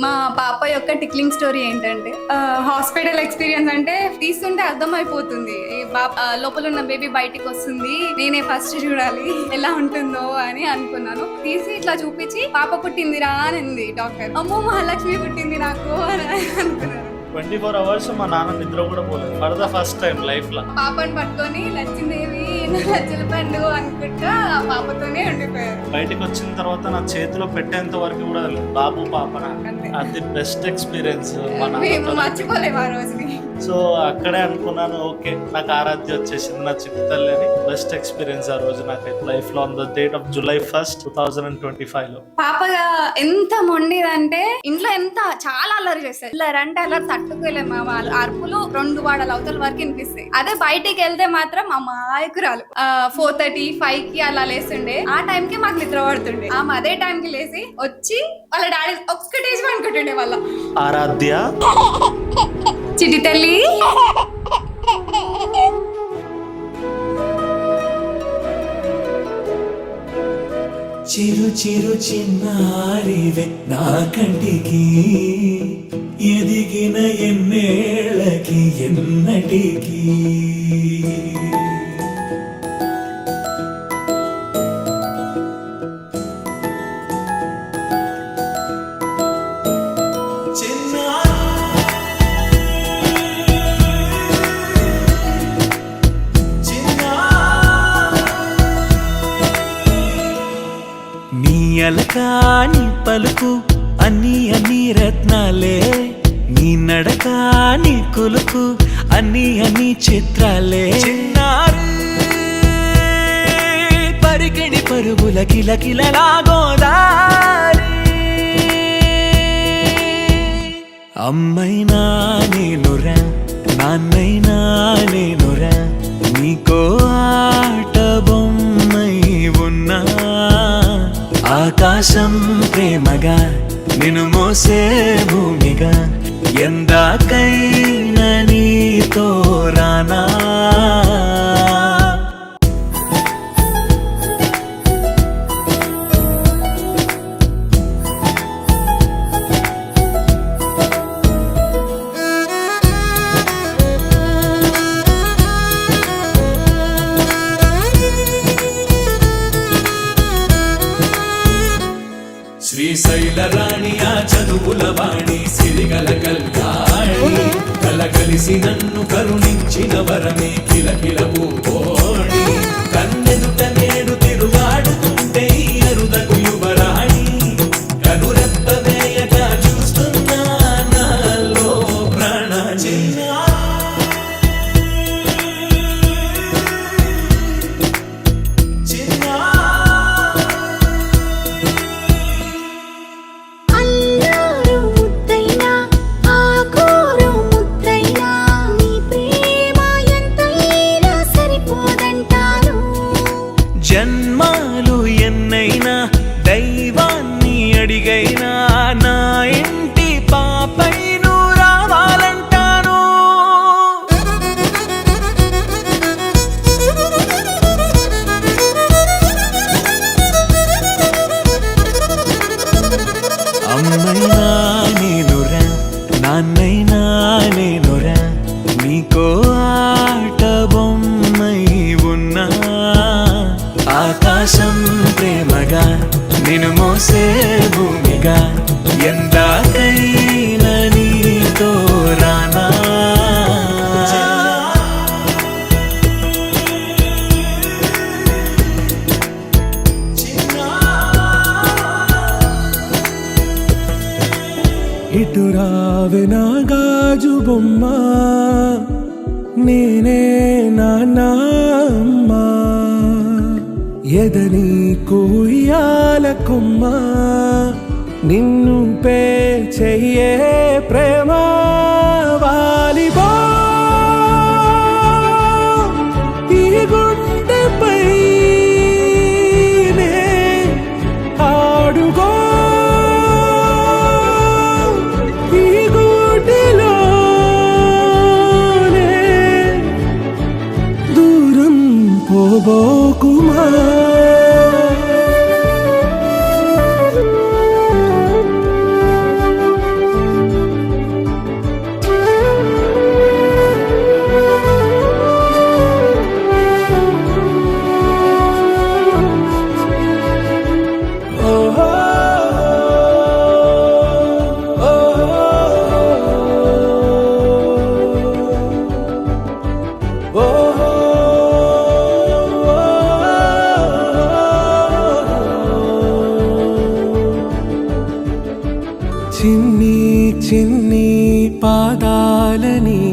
మా పాప యొక్క టిక్లింగ్ స్టోరీ ఏంటంటే హాస్పిటల్ ఎక్స్పీరియన్స్ అంటే తీస్తుంటే అర్థం అయిపోతుంది. లోపల ఉన్న బేబీ బయటికి వస్తుంది, నేనే ఫస్ట్ చూడాలి ఎలా ఉంటుందో అని అనుకున్నాను. తీసి ఇట్లా చూపించి పాప పుట్టిందిరా అని డాక్టర్. అమ్మో మహాలక్ష్మి పుట్టింది నాకు అని అనుకున్నాను. 24 hours మా నాన్న నిద్ర కూడా పోలేదు for the first time life లో. పాపని పట్టుకొని లక్ష్మీదేవి లచ్చల పండు అనుకుంటా ఆ పాపతోనే ఉండిపోయారు. బయటకు వచ్చిన తర్వాత నా చేతిలో పెట్టేంత వరకు కూడా బాబు పాప అది బెస్ట్ ఎక్స్పీరియన్స్. మేము మర్చిపోలేము ఆ రోజుని. సో అక్కడే అనుకున్నాను, ఓకే నాకు ఆరాధ్య వచ్చేసింది నా చిట్టి తల్లి అని. బెస్ట్ ఎక్స్పీరియన్స్ ఆ రోజు నాకైతే లైఫ్ లో on the date of July 1st, 2025 లో. పాపగా ఎంత మొండిదంటే ఇంట్లో ఎంత చాలా అల్లరి చేస్తారు. అల్లరి అంటే అలా తట్టుకోలేము. వాళ్ళు అరుపులు 2 వాడల అవతల వరకు వినిపిస్తాయి. అదే బయటికి వెళ్తే మాత్రం అమాయకురాలు 4:30, 5కి అలా లేస్తుండే. ఆ టైం కి మాకు నిద్ర పడుతుండే. అదే టైం కి లేసి వచ్చి వాళ్ళ డాడీ ఒక్కటేసి అనుకుంటుండే వాళ్ళ ఆరాధ్య చిటి తల్లి. చిరు చిరు చిన్నారివే నా కంటికి, ఎదిగిన ఎన్నేళ్ళకి ఎన్నటికి. అలకాని పలుకు అన్ని అన్ని రత్నాలే, నీ నడక నీ కులుకు అన్ని అన్ని చిత్రాలే. చిన్నారు పరికిణి పరుగుల కిలకిలలాగోదారి, అమ్మైనా నేనురా నాన్నైనా నేనురా, నీకో ఆట బొమ్మై ఉన్నా. ఆకాశం ప్రేమగా నిన్ను మోసే భూమిగా, ఎందాకైనా నీతో రానా. శ్రీశైల రాణి ఆ చదువుల వాణి, సిరిగల కల్యాణి, కలగలిసి నన్ను కరుణించిన వరమే కిలకిల పూకోణి. కన్నెదుట నేడు తిరుగాడుతుంటే ఈ అరుదకు యువరాణి, కనురెప్ప వేయగా చూస్తున్నా నాలో ప్రాణ. జన్మాలు ఎన్నైనా దైవాన్ని అడిగైనా నా ఇంటి పాపై నువ్వు రావాలంటాను. అమ్మైనా నేనురా నాన్నైనా నేనురా, నీకో ఆట బొమ్మై ఉన్నా. ఆకాశం ప్రేమగా నిన్ను మోసే భూమిగా, ఎందాకైనా నీతో రానా. ఇటు రావే నా గాజు బొమ్మ, నేనే నాన్నమ్మా. ఎదని కూయాల కొమ్మ, నిన్ను పే చెయ్యే ప్రేమ వాలిబా. ఈ గుండెపై ఆడుగో, ఈ గుడిలోనే దూరం పోబోకుమా. చిన్ని చిన్ని పాదాలని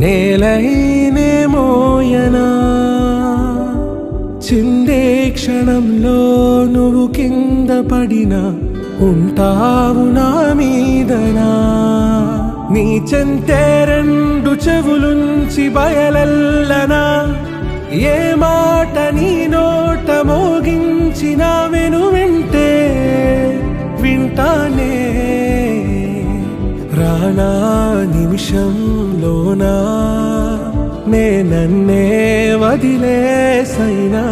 నేలైనే మోయనా, చిందే క్షణంలో నువ్వు కింద పడినా ఉంటావు నా మీదనా. నీ చెంతే రెండు చెవులుంచి బయలెల్లనా, ఏ మాట నీ నోట మోగించిన వెను వింటే వింటానే. రానా నిమిషంలోనా నే నన్నే వదిలేసైనా